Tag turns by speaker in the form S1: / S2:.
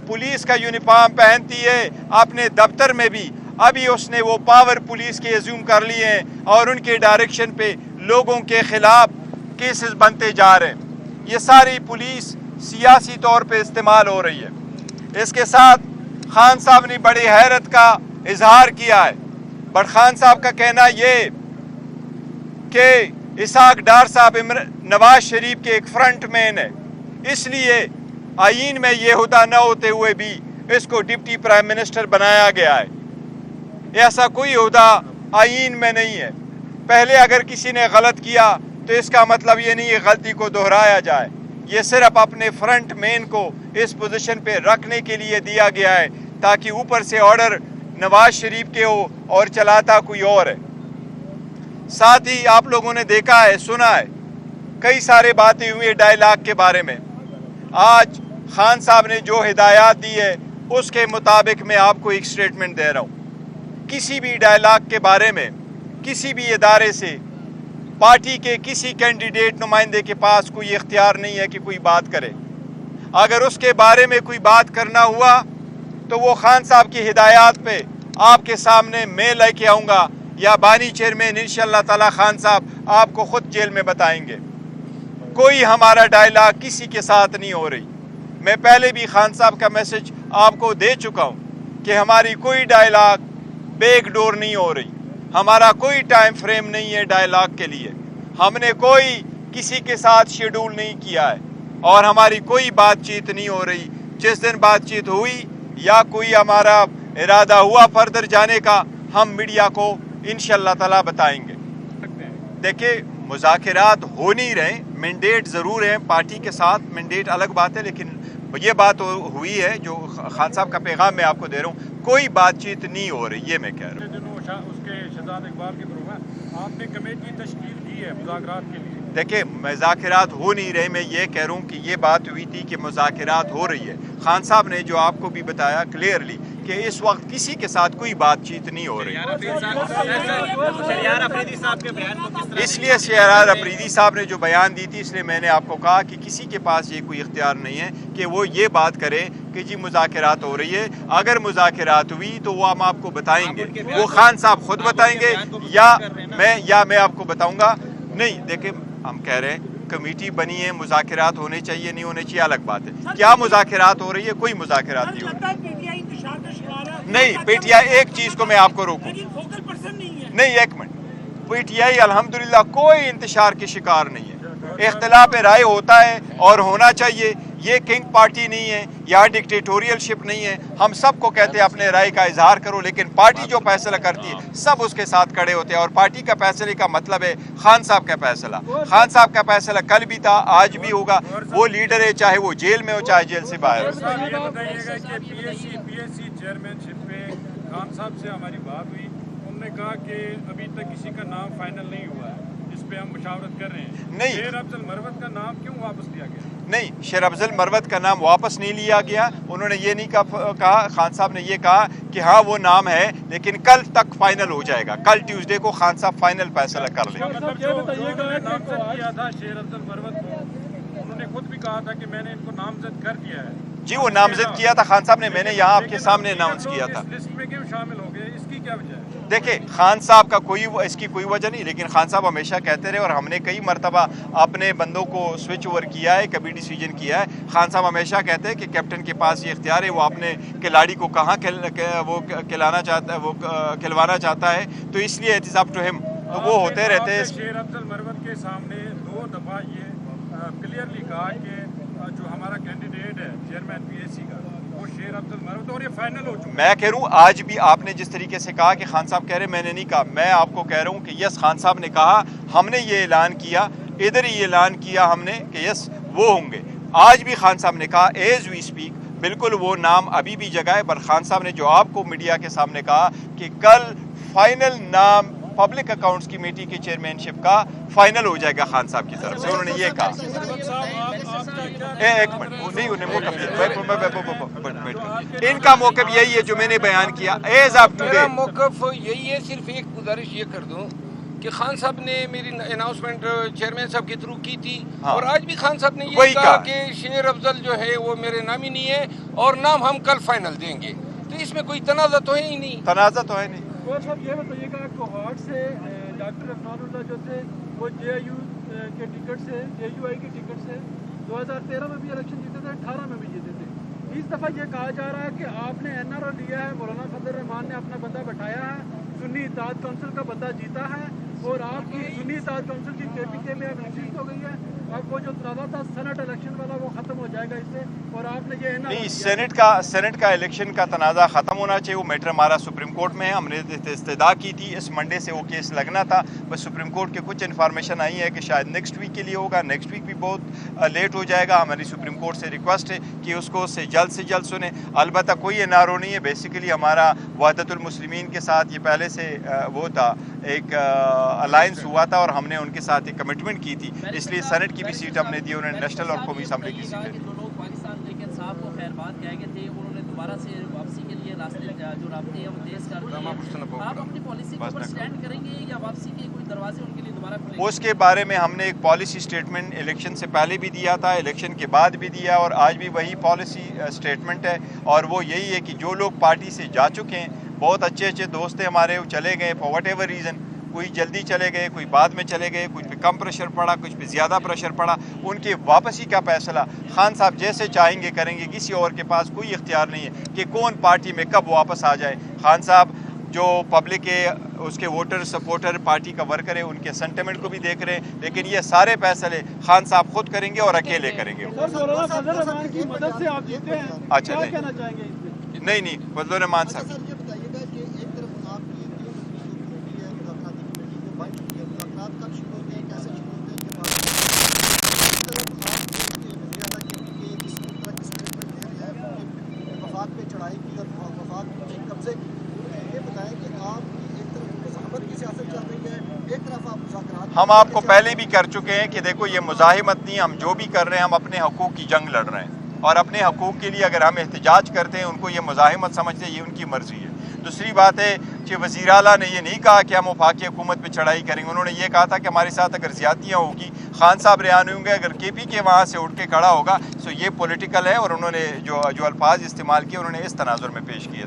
S1: Police का uniform पहनती है अपने दफ्तर में भी, अभी उसने वो पावर पुलिस के एज्यूम कर लिए हैं और उनके डायरेक्शन पे लोगों के खिलाफ केसेस बनते जा रहे हैं। ये सारी पुलिस सियासी तौर पे इस्तेमाल हो रही है। इसके साथ खान साहब ने बड़ी हैरत का इजहार किया है। बट खान साहब का कहना ये कि इसहाक डार साहब नवाज शरीफ के एक फ्रंट मैन है, इसलिए आईन में ये हुदा न होते हुए भी इसको डिप्टी प्राइम मिनिस्टर बनाया गया है। ऐसा कोई हुदा आईन में नहीं है। पहले अगर किसी ने गलत किया तो इसका मतलब ये नहीं है गलती को दोहराया जाए। ये सिर्फ अपने फ्रंट मैन को इस पोजीशन पे रखने के लिए दिया गया है ताकि ऊपर से ऑर्डर नवाज शरीफ के हो और चलाता कोई और है। साथ ही आप लोगों ने देखा है, सुना है, कई सारे बातें हुई डायलॉग के बारे में। आज खान साहब ने जो हिदायत दी है उसके मुताबिक मैं आपको एक स्टेटमेंट दे रहा हूँ। किसी भी डायलॉग के बारे में किसी भी इदारे से पार्टी के किसी कैंडिडेट नुमाइंदे के पास कोई इख्तियार नहीं है कि कोई बात करे। अगर उसके बारे में कोई बात करना हुआ तो वो खान साहब की हिदायत पे आपके सामने मैं लेके आऊँगा या बानी चेयरमैन इंशाअल्लाह ताला खान साहब आपको खुद जेल में बताएंगे। कोई हमारा डायलॉग किसी के साथ नहीं हो रही। मैं पहले भी खान साहब का मैसेज आपको दे चुका हूँ कि हमारी कोई डायलॉग बैक डोर नहीं हो रही। हमारा कोई टाइम फ्रेम नहीं है डायलॉग के लिए। हमने कोई किसी के साथ शेड्यूल नहीं किया है और हमारी कोई बातचीत नहीं हो रही। जिस दिन बातचीत हुई या कोई हमारा इरादा हुआ फर्दर जाने का, हम मीडिया को इंशाअल्लाह ताला बताएंगे। देखिए, मुज़ाकिरात हो नहीं रहे, मैंडेट ज़रूर है पार्टी के साथ, मैंडेट अलग बात है, लेकिन ये बात हुई है जो खान साहब का पैगाम मैं आपको दे रहा हूँ, कोई बातचीत नहीं हो रही, ये मैं कह रहा हूँ।
S2: उसके शहजाद इकबाल के ग्रुप में आपने कमेटी तश्कील दी है मुज़ाकरात के लिए।
S1: देखिए, मुज़ाकरात हो नहीं रहे, मैं ये कह रहा हूँ कि ये बात हुई थी कि मुज़ाकरात हो रही है। खान साहब ने जो आपको भी बताया क्लियरली कि इस वक्त किसी के साथ कोई बातचीत नहीं हो रही। इसलिए शहरयार अफरीदी साहब ने जो बयान दी थी, इसलिए मैंने आपको कहा कि किसी के पास ये कोई इख्तियार नहीं है कि वो ये बात करे कि जी मुज़ाकरात हो रही है। अगर मुज़ाकरात हुई तो वो हम आपको बताएंगे, वो खान साहब खुद बताएंगे या मैं आपको बताऊंगा। नहीं, देखिए, हम कह रहे हैं कमेटी बनी है, मुज़ाकरात होने चाहिए, नहीं होने चाहिए अलग बात है। क्या मुज़ाकरात हो रही है? कोई मुज़ाकरात नहीं हो रही। नहीं, पीटीआई, एक चीज को मैं आपको रोकूं, नहीं, एक मिनट, पीटीआई अल्हम्दुलिल्लाह कोई इंतशार की शिकार नहीं है। इख्तिलाफ राय होता है और होना चाहिए। ये किंग पार्टी नहीं है, यहाँ डिक्टेटोरियलशिप नहीं है। हम सबको कहते हैं अपने राय का इजहार करो, लेकिन पार्टी जो फैसला करती है सब उसके साथ खड़े होते हैं। और पार्टी का फैसले का मतलब है खान साहब का फैसला। खान साहब का फैसला कल भी था, आज भी होगा। वो लीडर है, चाहे वो जेल में हो चाहे जेल से बाहर हो।
S2: पीएससी चेयरमैनशिप पे खान साहब से हमारी बात हुई, उन्होंने कहा कि अभी तक किसी का नाम फाइनल नहीं हुआ है, इस पे हम मुशावरत कर रहे हैं।
S1: नहीं,
S2: शेर अफजल मरवत का नाम क्यों वापस लिया गया?
S1: नहीं, शेर अफजल मरवत का नाम वापस नहीं लिया गया। उन्होंने ये नहीं कहा, खान साहब ने ये कहा कि हाँ वो नाम है, लेकिन कल तक फाइनल हो जाएगा। कल ट्यूसडे को खान साहब फाइनल फैसला कर लेंगे।
S2: मतलब जो नामजद किया था शेर अफजल मरवत को, उन्होंने खुद भी कहा था कि मैंने इनको नामजद कर दिया है।
S1: जी, वो नामजद किया था खान साहब ने, मैंने यहाँ आपके सामने अनाउंस किया था।
S2: लिस्ट में क्यों शामिल हो गए, इसकी क्या वजह है?
S1: देखिए, खान साहब का इसकी कोई वजह नहीं, लेकिन खान साहब हमेशा कहते रहे और हमने कई मरतबा अपने बंदों को स्विच ओवर किया है, कभी डिसीजन किया है। खान साहब हमेशा कहते हैं कि कैप्टन के पास ये इख्तियार है, वो अपने खिलाड़ी को कहाँ खिलवाना चाहता है, तो इसलिए it is up to him. तो वो होते रहते हैं।
S2: शेर अफजल मरवत के सामने 2 दफ़ा ये क्लियरली कहा कि जो हमारा कैंडिडेट है चेयरमैन पीएससी का, वो शेर अफजल मरवत, और ये फाइनल हो चुका है।
S1: मैं कह रहा हूँ, आज भी आपने जिस तरीके से कहा कि खान साहब कह रहे, मैंने नहीं कहा। मैं आपको कह रहा हूँ कि यस, खान साहब ने कहा, हमने ये ऐलान किया, इधर ही ऐलान किया हमने कि यस वो होंगे। आज भी खान साहब ने कहा एज वी स्पीक, बिल्कुल वो नाम अभी भी जगह है। पर खान साहब ने जो आपको मीडिया के सामने कहा कि कल फाइनल नाम पब्लिक अकाउंट्स कमेटी की चेयरमैनशिप का फाइनल हो जाएगा खान साहब की तरफ से, उन्होंने ये कहा। एक मिनट, नहीं, इनका मौक़िफ़ यही है जो मैंने बयान किया एज ऑफ टुडे।
S3: मौक़िफ़ यही है। सिर्फ एक गुजारिश ये कर दूं کہ خان صاحب نے میری اناؤنسمنٹ چیئرمین صاحب کے تھرو کی تھی
S1: ہاں.
S3: اور آج بھی خان صاحب نے
S1: وہی
S3: یہ کہا
S1: کہا
S3: کہ شیر افضل جو ہے وہ میرے نامنی ہے اور نام ہم کل فائنل دیں گے. تو اس میں کوئی تنازع تو ہے ہی نہیں.
S1: تنازع تو ہے نہیں.
S2: اور صاحب یہ بتائیے گا کوہاٹ سے ڈاکٹر عفان اللہ جو تھے وہ جے آئی یو کے ٹکٹ سے جے یو آئی کے ٹکٹ سے 2013 میں بھی الیکشن جیتے تھے 18 میں بھی جیتے تھے. اس دفعہ یہ کہا جا رہا ہے کہ آپ نے این آر او لیا ہے, مولانا فضل الرحمان نے اپنا بندہ بٹھایا ہے, سنی اتحاد کونسل کا بندہ جیتا ہے اور آپ کی سنی اتحاد کونسل کی کے پی کے میں اب نشست ہو گئی ہے. اب وہ جو تنازع تھا سینٹ الیکشن والا وہ ختم ہو جائے گا اس سے, اور آپ نے یہ این آر او
S1: نہیں, سینٹ کا الیکشن کا تنازع ختم ہونا چاہیے. وہ میٹر ہمارا سپریم کورٹ میں ہے. ہم نے استدعا کی تھی, اس منڈے سے وہ کیس لگنا تھا. بس سپریم کورٹ کے کچھ انفارمیشن آئی ہے کہ شاید نیکسٹ ویک کے لیے ہوگا. نیکسٹ ویک بھی بہت لیٹ ہو جائے گا. ہماری سپریم کورٹ سے ریکویسٹ ہے کہ اس کو سے جلد سنیں. البتہ کوئی این آر او نہیں ہے. بیسیکلی ہمارا وحدت المسلمین کے ساتھ یہ پہلے سے وہ تھا, ایک الائنس ہوا تھا اور ہم نے ان کے ساتھ ایک کمٹمنٹ کی تھی, اس لیے سینٹ کی بھی سیٹ ہم نے دی. انہوں نے نیشنل اور قومی اسمبلی کی سیٹ دی.
S4: جو لوگ پاکستان لیکن صاحب کو خیر بات کہہ گئے تھے, انہوں نے دوبارہ سے واپسی کے لیے راستے جو رابطے ہیں وہ تیز کر دیے. آپ اپنی پالیسی کے اوپر اسٹینڈ کریں گے یا واپسی کے کوئی دروازے ان کے لیے دوبارہ کھلیں گے؟
S1: اس کے بارے میں ہم نے ایک پالیسی اسٹیٹمنٹ الیکشن سے پہلے بھی دیا تھا, الیکشن کے بعد بھی دیا, اور آج بھی وہی پالیسی اسٹیٹمنٹ ہے. اور وہ یہی ہے کہ جو لوگ پارٹی سے جا چکے ہیں, بہت اچھے دوست ہیں ہمارے, وہ چلے گئے فار وٹ ایور ریزن. کوئی جلدی چلے گئے, کوئی بعد میں چلے گئے, کچھ پہ کم پریشر پڑا, کچھ پہ زیادہ پریشر پڑا. ان کے واپسی کا فیصلہ خان صاحب جیسے چاہیں گے کریں گے. کسی اور کے پاس کوئی اختیار نہیں ہے کہ کون پارٹی میں کب واپس آ جائے. خان صاحب جو پبلک کے اس کے ووٹر سپورٹر پارٹی کا ورکر ہے, ان کے سینٹیمنٹ کو بھی دیکھ رہے ہیں, لیکن یہ سارے فیصلے خان صاحب خود کریں گے اور اکیلے کریں گے.
S2: مولانا فضل الرحمان کی مدد سے آپ جیتے ہیں,
S1: اچھا,
S2: کیا کہنا چاہیں گے اس پہ؟
S1: نہیں فضل الرحمان صاحب
S5: سر یہ بتائیے گا کہ ایک طرف آپ کی کمیٹی ہے, مذاکراتی کمیٹی جو بن چکی ہے, مذاکرات کب شروع ہوتے ہیں, کیسے شروع ہوتے ہیں, کے بعد وزیر اعلیٰ کے لیے کس طرح کی اسٹیٹمنٹ دے رہے ہیں وفاق پہ چڑھائی کی اور وفاق پہ قبضے کی. یہ بتائیں کہ آپ کی ایک طرف مزاحمت کی سیاست چل رہی ہے, ایک طرف آپ مذاکرات.
S1: ہم آپ کو پہلے بھی کر چکے ہیں کہ دیکھو یہ مزاحمت نہیں, ہم جو بھی کر رہے ہیں ہم اپنے حقوق کی جنگ لڑ رہے ہیں, اور اپنے حقوق کے لیے اگر ہم احتجاج کرتے ہیں ان کو یہ مزاحمت سمجھتے ہیں, یہ ان کی مرضی ہے. دوسری بات ہے کہ وزیر اعلیٰ نے یہ نہیں کہا کہ ہم وفاقی حکومت پہ چڑھائی کریں گے. انہوں نے یہ کہا تھا کہ ہمارے ساتھ اگر زیادتیاں ہوگی, خان صاحب رہا نہیں ہوں گے, اگر کے پی کے وہاں سے اٹھ کے کھڑا ہوگا, سو یہ پولیٹیکل ہے. اور انہوں نے جو الفاظ استعمال کیے انہوں نے اس تناظر میں پیش کیے.